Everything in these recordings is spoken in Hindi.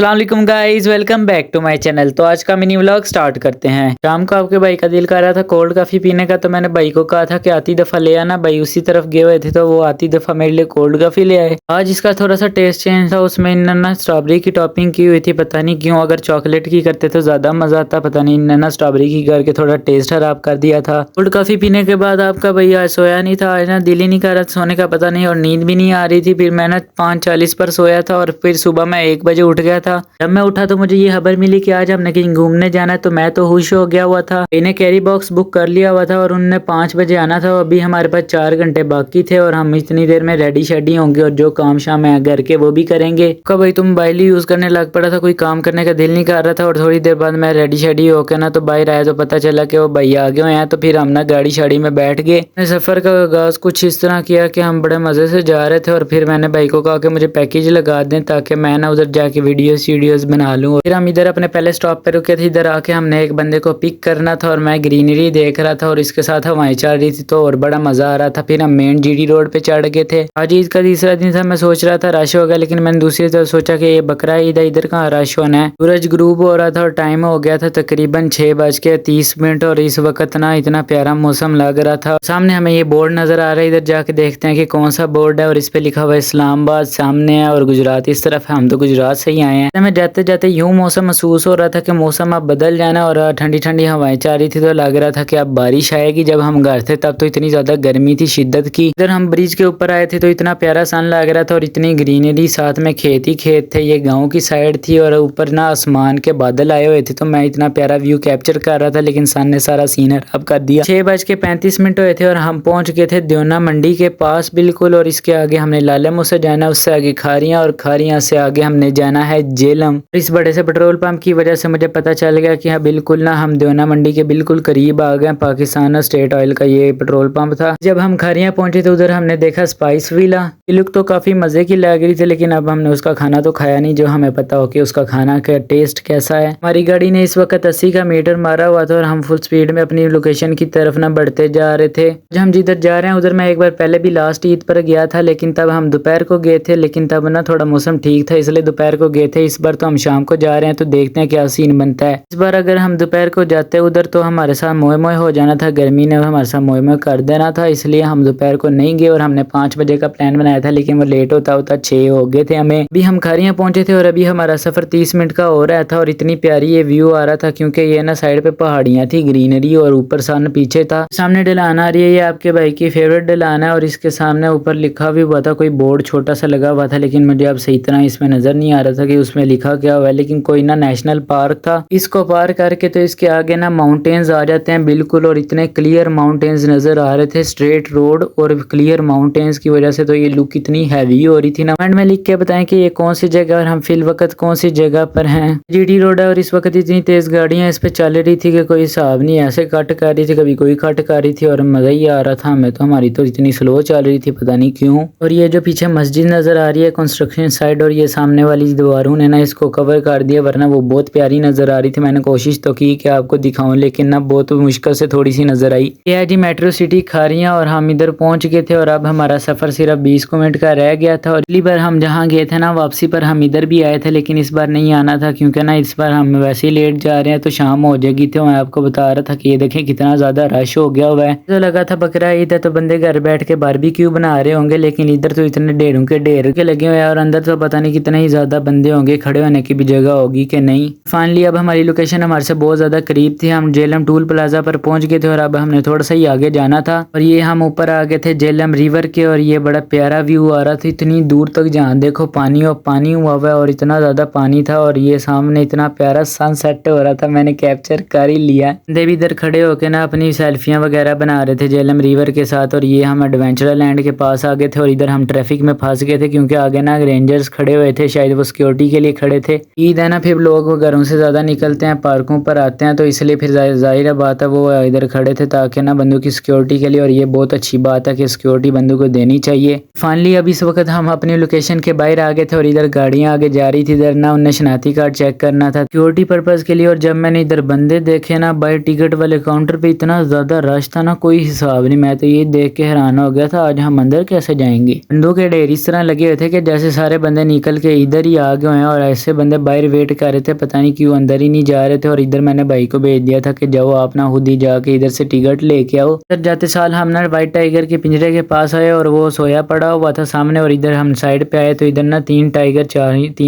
अस्सलाम वालेकुम guys, welcome back to my channel. तो आज का मिनी व्लॉग स्टार्ट करते हैं। शाम को आपके भाई का दिल कर रहा था कोल्ड काफ़ी पीने का, तो मैंने भाई को कहा था कि आती दफ़ा ले आना। भाई उसी तरफ गए हुए थे तो वो आती दफ़ा मेरे लिए कोल्ड काफ़ी ले आए। आज इसका थोड़ा सा टेस्ट चेंज था, उसमें इन्होंने स्ट्रॉबेरी की टॉपिंग की हुई थी। पता नहीं क्यों, अगर चॉकलेट की करते तो ज़्यादा मज़ा आता, पता नहीं इन्होंने स्ट्रॉबेरी की करके थोड़ा टेस्ट खराब कर दिया था। कोल्ड काफ़ी पीने के बाद आपका भैया सोया नहीं था, आज ना दिल ही नहीं कर रहा सोने का, पता नहीं, और नींद भी नहीं आ रही थी। फिर मैंने 5:40 पर सोया था और फिर सुबह मैं 1 बजे उठ गया था। जब मैं उठा तो मुझे ये खबर मिली कि आज हमने कहीं घूमने जाना है, तो मैं तो खुश हो गया हुआ था। इन्हें कैरी बॉक्स बुक कर लिया हुआ था और उनने 5 बजे आना था। अभी हमारे पास 4 घंटे बाकी थे और हम इतनी देर में रेडी शेडी होंगे और जो काम शाम है घर के वो भी करेंगे। कब भाई तुम मोबाइल ही यूज करने लग पड़ा था, कोई काम करने का दिल नहीं कर रहा था। और थोड़ी देर बाद मैं रेडी शेडी होकर ना तो बाहर आया तो पता चला कि वो भैया आ गए हुए हैं। तो फिर हम ना गाड़ी शाड़ी में बैठ गए। सफर का आगाज कुछ इस तरह किया कि हम बड़े मजे से जा रहे थे और फिर मैंने भाई को कहा कि मुझे पैकेज लगा दें ताकि मैं ना उधर जाके वीडियोस बना लूँ। फिर हम इधर अपने पहले स्टॉप पे रुके थे। इधर आके हमने एक बंदे को पिक करना था और मैं ग्रीनरी देख रहा था और इसके साथ हवाएं चल रही थी तो और बड़ा मजा आ रहा था। फिर हम मेन जीडी रोड पे चढ़ गए थे। आज ईद का तीसरा दिन था। मैं सोच रहा था रश होगा, लेकिन मैंने दूसरी तरफ सोचा कि ये बकरा ईद है, इधर कहाँ रश होना है। सूरज ग्रूब हो रहा था और टाइम हो गया था तकरीबन 6:30 और इस वक्त ना इतना प्यारा मौसम लग रहा था। सामने हमें ये बोर्ड नजर आ रहा है, इधर जाके देखते हैं कि कौन सा बोर्ड है। और इस पे लिखा हुआ है इस्लामाबाद सामने है और गुजरात इस तरफ है। हम तो गुजरात से ही आए हैं। मैं जाते जाते यूं मौसम महसूस हो रहा था कि मौसम अब बदल जाना और ठंडी ठंडी हवाएं चल रही थी तो लग रहा था कि अब बारिश आएगी। जब हम घर थे तब तो इतनी ज्यादा गर्मी थी शिद्दत की। इधर हम ब्रिज के ऊपर आए थे तो इतना प्यारा सन लग रहा था और इतनी ग्रीनरी, साथ में खेत ही खेत थे। ये गाँव की साइड थी और ऊपर ना आसमान के बादल आए हुए थे तो मैं इतना प्यारा व्यू कैप्चर कर रहा था, लेकिन सन ने सारा सीन खराब कर दिया। 6:35 हुए थे और हम पहुंच गए थे देवना मंडी के पास बिल्कुल। और इसके आगे हमने लाला मुँह से जाना, उससे आगे खारियां और खारियां से आगे हमने जाना है जेलम। इस बड़े से पेट्रोल पंप की वजह से मुझे पता चल गया कि हाँ बिल्कुल ना हम देवना मंडी के बिल्कुल करीब आ गए। पाकिस्तान स्टेट ऑयल का ये पेट्रोल पंप था। जब हम खारियां पहुंचे तो उधर हमने देखा स्पाइस विला। ये लुक तो काफी मजे की लग रही थी, लेकिन अब हमने उसका खाना तो खाया नहीं जो हमें पता हो कि उसका खाना का टेस्ट कैसा है। हमारी गाड़ी ने इस वक्त 80 का मीटर मारा हुआ था और हम फुल स्पीड में अपनी लोकेशन की तरफ ना बढ़ते जा रहे थे। जब हम जिधर जा रहे हैं उधर मैं एक बार पहले भी लास्ट ईद पर गया था, लेकिन तब हम दोपहर को गए थे, लेकिन तब ना थोड़ा मौसम ठीक था इसलिए दोपहर को गए थे। इस बार तो हम शाम को जा रहे हैं तो देखते हैं क्या सीन बनता है। इस बार अगर हम दोपहर को जाते उधर तो हमारे साथ मोए मोए हो जाना था, गर्मी ने हमारे साथ मोए मोए कर देना था, इसलिए हम दोपहर को नहीं गए। और हमने 5 बजे का प्लान बनाया था लेकिन वो लेट होता होता 6 हो गए थे हमें। अभी हम खारियां पहुंचे थे और अभी हमारा सफर 30 मिनट का हो रहा था और इतनी प्यारी ये व्यू आ रहा था क्योंकि ये ना साइड पे पहाड़ियां थी, ग्रीनरी, और ऊपर सन पीछे था। सामने ढलान आ रही है, ये आपके भाई की फेवरेट ढलान है और इसके सामने ऊपर लिखा भी हुआ था, कोई बोर्ड छोटा सा लगा हुआ था, लेकिन मुझे अब सही तरह इसमें नजर नहीं आ रहा था कि उसमें लिखा क्या हुआ है। लेकिन कोई ना नेशनल पार्क था। इसको पार करके तो इसके आगे ना माउंटेन्स आ जाते हैं बिल्कुल, और इतने क्लियर माउंटेन्स नजर आ रहे थे, स्ट्रेट रोड और क्लियर माउंटेन्स की वजह से तो ये लुक इतनी हैवी हो रही थी ना। कमेंट में लिख के बताएं कि ये कौन सी जगह और हम फिल वक्त कौन सी जगह पर हैं। जीडी रोड है और इस वक्त इतनी तेज गाड़ियां इस पे चल रही थी कि कोई हिसाब नहीं, ऐसे कट कर रही थी, कभी कोई कट कर रही थी और मजा ही आ रहा था हमें तो। हमारी तो इतनी स्लो चल रही थी पता नहीं क्यों। और ये जो पीछे मस्जिद नजर आ रही है कंस्ट्रक्शन साइड, और ये सामने वाली दीवारों ने ना इसको कवर कर दिया, वरना वो बहुत प्यारी नजर आ रही थी। मैंने कोशिश तो की कि आपको दिखाऊं लेकिन ना बहुत मुश्किल से थोड़ी सी नजर आई। ये है जी मेट्रो सिटी खारियां और हम इधर पहुंच गए थे और अब हमारा सफर सिर्फ 20 मिनट का रह गया था। और अगली बार हम जहाँ गए थे ना वापसी पर हम इधर भी आए थे, लेकिन इस बार नहीं आना था क्योंकि ना इस बार हम वैसे ही लेट जा रहे हैं तो शाम हो जाएगी। तो मैं आपको बता रहा था कि ये देखें कितना ज्यादा रश हो गया हुआ है। तो लगा था बकरा ईद है तो बंदे घर बैठ के बारबेक्यू बना रहे होंगे, लेकिन इधर तो इतने ढेरों के ढेर के लगे हुए हैं और अंदर तो पता नहीं कितने ही ज्यादा बंदे होंगे, खड़े होने की भी जगह होगी कि नहीं। फाइनली अब हमारी लोकेशन हमारे से बहुत ज्यादा करीब थी। हम जेलम टूल प्लाजा पर पहुंच गए थे और अब हमने थोड़ा सा ही आगे जाना था और ये हम ऊपर आ गए थे जेलम रिवर के। और ये बड़ा प्यारा व्यू आ रहा था, इतनी दूर तक जहाँ देखो पानी और पानी हुआ हुआ है और इतना ज्यादा पानी था। और ये सामने इतना प्यारा सनसेट हो रहा था, मैंने कैप्चर कर ही लिया। देवी इधर खड़े होके ना अपनी सेल्फियां वगैरह बना रहे थे जेलम रिवर के साथ। और ये हम एडवेंचर लैंड के पास आ गए थे और इधर हम ट्रैफिक में फंस गए थे क्योंकि आगे ना रेंजर्स खड़े हुए थे, शायद वो सिक्योरिटी के लिए खड़े थे। ईद है ना, फिर लोग घरों से ज्यादा निकलते हैं, पार्कों पर आते हैं, तो इसलिए फिर जाहिर बात है वो इधर खड़े थे ताकि ना बंदों की सिक्योरिटी के लिए। और ये बहुत अच्छी बात है कि सिक्योरिटी बंदों को देनी चाहिए। फाइनली अब इस वक्त हम अपनी लोकेशन के बाहर आ गए थे और इधर गाड़ियां आगे जा रही थी। इधर ना उन्हें शनाख्ती कार्ड चेक करना था सिक्योरिटी पर्पज के लिए। और जब मैंने इधर बंदे देखे ना बाहर टिकट वाले काउंटर पे, इतना ज्यादा रश था ना कोई हिसाब नहीं। मैं तो ये देख के हैरान हो गया था आज हम अंदर कैसे जाएंगे। बंदों के ढेर इस तरह लगे हुए थे कि जैसे सारे बंदे निकल के इधर ही आ गए हैं और ऐसे बंदे बाहर वेट कर रहे थे, पता नहीं क्यों अंदर ही नहीं जा रहे थे। और इधर मैंने भाई को भेज दिया था कि जाओ आप ना खुद ही जाके इधर से टिकट लेके आओ। इधर जाते साल हम ना व्हाइट टाइगर के पिंजरे के पास आए और वो सोया पड़ा हुआ था सामने। और इधर हम साइड पे आए तो इधर ना तीन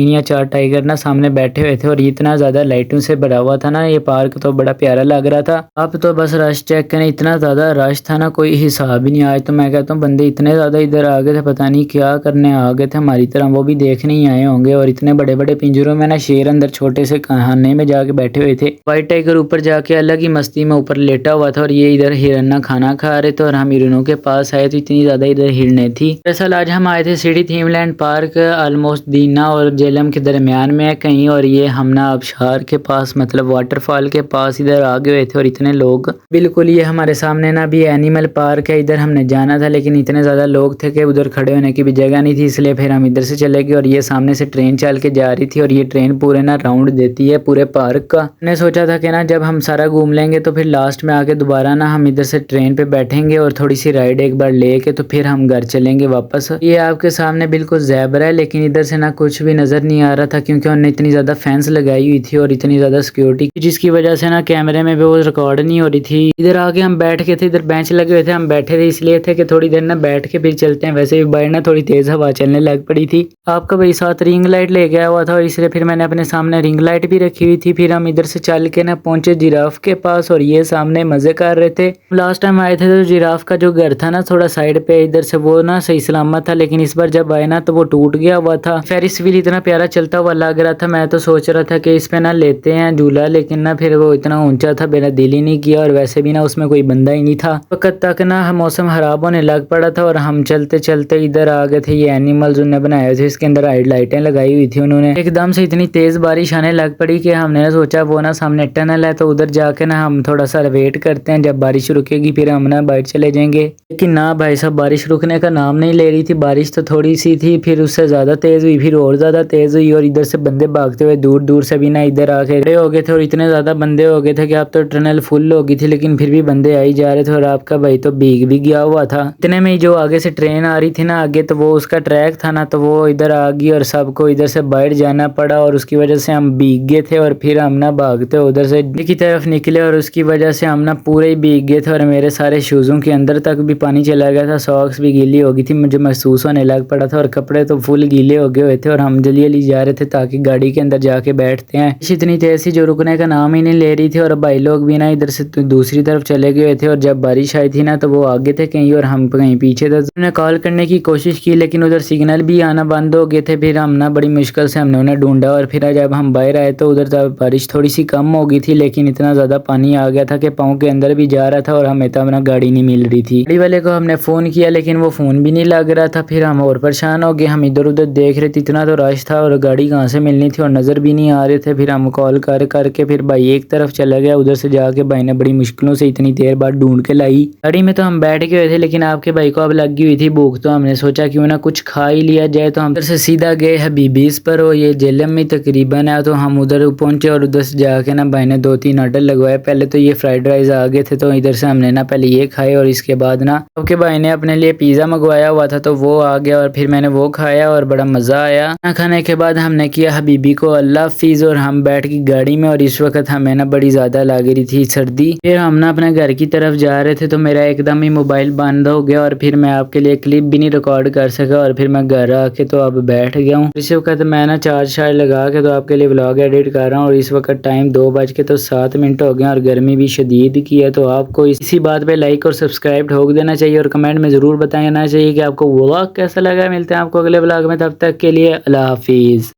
या चार टाइगर ना सामने बैठे हुए थे। और इतना ज्यादा लाइटों से भरा हुआ था ना ये पार्क, तो बड़ा प्यारा लग रहा था। अब तो बस रश चेक करें, इतना ज्यादा रश था ना कोई हिसाब ही नहीं। आज तो मैं कहता हूँ बंदे इतने ज्यादा इधर आ गए थे, पता नहीं क्या करने आ गए थे हमारी तरह, वो भी देखने ही आए होंगे। और इतने बड़े बड़े पिंजरों में ना शेर अंदर छोटे से खाने में जाके बैठे हुए थे। व्हाइट टाइगर ऊपर जाके अलग ही मस्ती में ऊपर लेटा हुआ था और ये इधर हिरन खाना खा रहे थे। और हम हिरनों के पास आए तो इतनी ज्यादा इधर हिरने थी। दरअसल आज हम आए थे सिटी थीमलैंड पार्क, ऑलमोस्ट दीना और जेलम के दरमियान में है कहीं। और ये हम ना आबशार के पास मतलब वाटरफॉल के पास इधर आ गए हुए थे। और इतने लोग बिल्कुल, ये हमारे सामने ना भी एनिमल पार्क है, इधर हमने जाना था लेकिन इतने ज्यादा लोग थे कि उधर खड़े होने की भी जगह नहीं थी, इसलिए फिर हम इधर से चले गए। और ये सामने से ट्रेन चल के जा रही थी और ये ट्रेन पूरे ना राउंड देती है पूरे पार्क का। मैंने सोचा था कि ना जब हम सारा घूम लेंगे तो फिर लास्ट में आके दोबारा ना हम इधर से ट्रेन पे बैठेंगे और थोड़ी सी राइड एक बार लेके तो फिर हम घर चलेंगे वापस। ये आपके सामने बिल्कुल ज़ेब्रा है लेकिन इधर से ना कुछ भी नजर नहीं आ रहा था क्योंकि उन्होंने इतनी ज्यादा फेंस लगाई हुई थी और इतनी ज्यादा सिक्योरिटी, जिसकी वजह से ना कैमरे में भी वो रिकॉर्ड नहीं हो रही थी। इधर आके हम बैठ के थे, इधर बेंच लगे हुए थे, हम बैठे थे इसलिए थे कि थोड़ी देर ना बैठ के फिर चलते हैं। वैसे भी बाहर ना थोड़ी तेज हवा चलने लग पड़ी थी। आपका भाई साथ रिंग लाइट ले गया हुआ था और इसलिए फिर मैंने अपने सामने रिंग लाइट भी रखी हुई थी। फिर हम इधर से चल के ना पहुंचे जिराफ के पास और ये सामने मजे कर रहे थे। लास्ट टाइम आए थे तो जिराफ का जो घर था ना थोड़ा साइड पे इधर से वो ना सही सलामत था, लेकिन इस बार जब आए ना तो वो टूट गया हुआ था। फेरिस व्हील इतना प्यारा चलता हुआ लग रहा था, मैं तो सोच रहा था कि इस पे ना लेते हैं झूला, लेकिन ना फिर वो इतना ऊंचा था मेरा दिल ही नहीं किया। और वैसे भी ना उसमें कोई बंदा ही नहीं था। वक्त तक ना मौसम खराब होने लग पड़ा था और हम चलते चलते इधर आ गए थे। ये एनिमल्स उन्होंने बनाए थे, इसके अंदर लाइटें लगाई हुई थी उन्होंने। एकदम से इतनी तेज बारिश आने लग पड़ी कि हमने ना सोचा वो ना सामने टनल है तो उधर जाके ना हम थोड़ा सा वेट करते हैं, जब बारिश रुकेगी फिर हम ना बाहर चले जाएंगे। लेकिन ना भाई साहब बारिश रुकने का नाम नहीं ले रही थी। बारिश तो थोड़ी सी थी, फिर उससे ज्यादा तेज हुई, फिर और ज्यादा तेज हुई। और इधर से बंदे भागते हुए दूर दूर से भी ना इधर आके खड़े हो गए थे। और इतने ज्यादा बंदे हो गए थे कि अब तो टनल फुल हो गई थी, लेकिन फिर भी बंदे आई जा रहे थे। और आपका भाई तो भीग भी गया हुआ था। इतने में ही जो आगे से ट्रेन आ रही थी ना आगे, तो वो उसका ट्रैक था ना, तो वो इधर आ गई और सबको इधर से बाहर जाना पड़ा। और उसकी वजह से हम भीग गए थे और फिर हम ना भागते उधर से की तरफ निकले और उसकी वजह से हम ना पूरे ही भीग गए थे। और मेरे सारे शूजों के अंदर तक भी पानी चला गया था, सॉक्स भी गीली हो गई थी, मुझे महसूस होने लग पड़ा था। और कपड़े तो फुल गीले हो गए हुए थे और हम जल्दी जल्दी जा रहे थे ताकि गाड़ी के अंदर जाके बैठते हैं। इतनी तेज थी जो रुकने का नाम ही नहीं ले रही थी। और भाई लोग भी ना इधर से दूसरी तरफ चले गए थे। और जब बारिश आई थी ना तो वो आगे थे कहीं और हम कहीं पीछे थे। उन्होंने कॉल करने की कोशिश की लेकिन उधर सिग्नल भी आना बंद हो गए थे। फिर हम ना बड़ी मुश्किल से हमने उन्हें ढूंढा और फिर जब हम बाहर आए तो उधर बारिश थोड़ी सी कम हो गई थी, लेकिन इतना ज्यादा पानी आ गया था कि पाँव के अंदर भी जा रहा था और हमें तो अपना गाड़ी नहीं मिल रही थी। गाड़ी वाले को हमने फोन किया लेकिन वो फोन भी नहीं लग रहा था। फिर हम और परेशान हो गए, हम इधर उधर देख रहे थे, इतना तो रश था और गाड़ी कहाँ से मिलनी थी और नजर भी नहीं आ रहे थे। फिर हम कॉल कर करके फिर भाई एक तरफ चला गया, उधर से जाके भाई ने बड़ी मुश्किलों से इतनी देर बाद ढूंढ के लाई। गाड़ी में तो हम बैठ गए थे लेकिन आपके भाई को अब लगी हुई थी भूख, तो हमने सोचा क्यों ना कुछ खा ही लिया जाए। तो हम उधर से सीधा गए हबीबीज पर, और ये जेलम में तकरीबन है। तो हम उधर पहुंचे और उधर से जाके ना भाई ने 2-3 ऑर्डर लगवाए। पहले तो ये फ्राइड राइस आ गए थे, तो इधर से हमने ना पहले ये खाए और इसके बाद ना आपके भाई ने अपने लिए पिज्जा मंगवाया हुआ था तो वो आ गया और फिर मैंने वो खाया और बड़ा मजा आया। खाना खाने के बाद हमने किया हबीबी को अल्लाह हाफिज और हम बैठ गए गाड़ी में। और इस वक्त हमें ना बड़ी ज्यादा लग रही थी सर्दी। फिर हम ना अपने घर की तरफ जा रहे थे तो मेरा एकदम ही मोबाइल बंद हो गया और फिर मैं आपके लिए क्लिप भी नहीं रिकॉर्ड कर सका। और फिर मैं घर आके तो अब बैठ गया हूँ। इस वक्त मैं ना चार्ज लगा के तो आपके लिए व्लॉग एडिट कर रहा हूँ। और इस वक्त टाइम 2:07 हो गए और गर्मी भी शदीद की है। तो आपको इसी बात पे लाइक और सब्सक्राइब ठोक देना चाहिए और कमेंट में जरूर बताना चाहिए कि आपको व्लॉग कैसा लगा। मिलते हैं आपको अगले व्लॉग में, तब तक के लिए अल्लाह हाफिज।